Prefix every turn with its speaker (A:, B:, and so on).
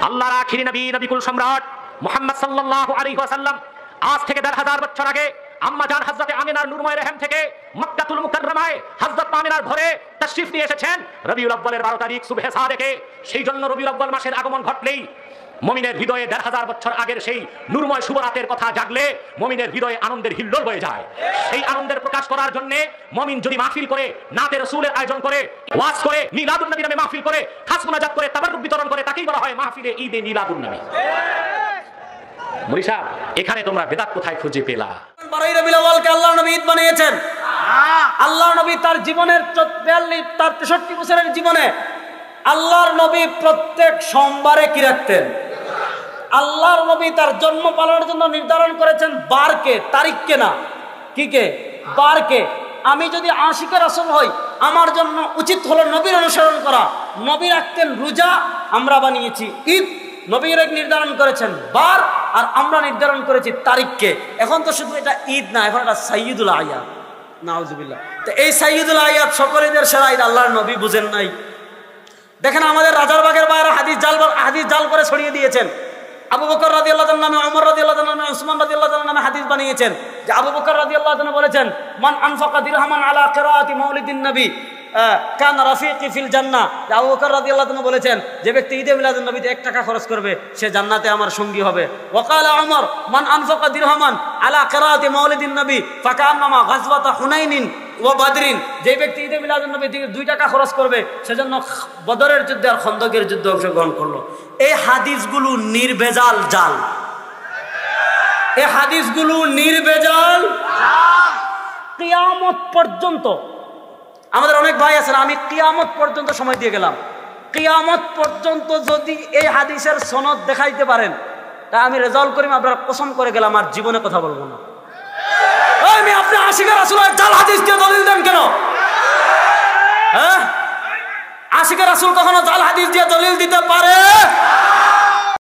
A: আল্লাহর আখিরি নবী, নবিকুল সম্রাট মুহাম্মদ সাল্লাল্লাহু আলাইহি ওয়াসাল্লাম আজ থেকে ১৫০০ বছর আগে আম্মা জান হযরত আমিনার নূরময় রহম থেকে মক্কাতুল মুকাররমায় হযরত আমিনার ঘরে তাশরীফ নিয়ে এসেছেন রবিউল আউয়ালের 12 তারিখ সুবহে সাদেকে। সেই জন্য রবিউল আউয়াল মাসের আগমন ঘটলেই মুমিনের হৃদয়ে ১৫০০ বছর আগের সেই নূরময় শুভরাতের কথা জাগলে মুমিনের হৃদয়ে আনন্দের হিল্লোল বয়ে যায়। সেই আনন্দের প্রকাশ করার জন্য মুমিন যদি মাহফিল করে, নাতে রাসূলের আয়োজন করে, ওয়াজ করে, মিলাদুন নবী নামে মাহফিল করে, খাস মুনাজাত করে, তাবাররুক বিতরণ করে, তাকেই বলা হয় মাহফিলে ঈদে মিলাদুন নবী। মুরিশা, এখানে তোমরা বেদাত কোথায় খুঁজে পেলা?
B: 12 রবিউল আউয়ালকে আল্লাহর নবী ঈদ বানিয়েছেন। আল্লাহর নবী তার জীবনের 63 বছরের জীবনে আল্লাহর নবী প্রত্যেক সোমবারে কি রাখতেন? আল্লাহর নবী তার জন্ম পালনের জন্য নির্ধারণ করেছেন বারকে, তারিখকে না, কি কে? বারকে। আমি যদি আশিকে রাসূল হই, আমার জন্য উচিত হলো নবীর অনুসরণ করা। নবী রাখতেন রোজা, আমরা বানিয়েছি ঈদ। নবীর নির্ধারণ করেছেন বার, আর আমরা নির্ধারণ করেছি তারিখকে। এখন তো শুধু এটা ঈদ না, এখন এটা সাইয়্যিদুল আয়াত। নাউজুবিল্লাহ। তো এই সাইয়্যিদুল আয়াত সকলের সেরা ঈদ আল্লাহর নবী বুঝেন নাই। দেখেন আমাদের রাজারবাগের বাইরে হাদিস জাল করে ছড়িয়ে দিয়েছেন। আবু বকর রাদিয়াল্লাহু তাআলা নামে, ওমর রাদিয়াল্লাহু তাআলা নামে, উসমান রাদিয়াল্লাহু তাআলা নামে হাদিস বানিয়েছেন যে আবু বকর রাদিয়াল্লাহু তাআলা বলেছেন, মান আনফাকা দিরহামান আলা কিরাআতি মাউলিদিন নবী কান রাফিকি ফিল জান্নাহ। আবু বকর রাদিয়াল্লাহু তাআলা বলেছেন, যে ব্যক্তি ঈদে মিলাদুন নবীতে 1 টাকা খরচ করবে সে জান্নাতে আমার সঙ্গী হবে। ওয়াকালা ওমর, মান আনফাকা দিরহামান আলা কিরাআতি মাউলিদিন নবী ফাকান্নামা গাজওয়াতা হুনাইনিন ও বাদরিন। যে ব্যক্তি ঈদে মিলাদুন নবীতে 2 টাকা খরচ করবে সেজন্য বদরের যুদ্ধে আর খন্দকের যুদ্ধে অংশগ্রহণ করলো। এই হাদিসগুলো নির্ভেজাল জাল। এই হাদিসগুলো নির্ভেজাল। কিয়ামত পর্যন্ত আমাদের অনেক ভাই আছেন, আমি কিয়ামত পর্যন্ত সময় দিয়ে গেলাম, কিয়ামত পর্যন্ত যদি এই হাদিসের সনদ দেখাইতে পারেন তা আমি রেজাল্ট করি, আপনারা কসম করে গেলাম আর জীবনে কথা বলবো না। আমি আপনি আশিকে রাসূলের জাল হাদিস দিয়ে দলিল দেন কেন? হ্যাঁ, আশিকে রাসূল কখনো জাল হাদিস দিয়ে দলিল দিতে পারে?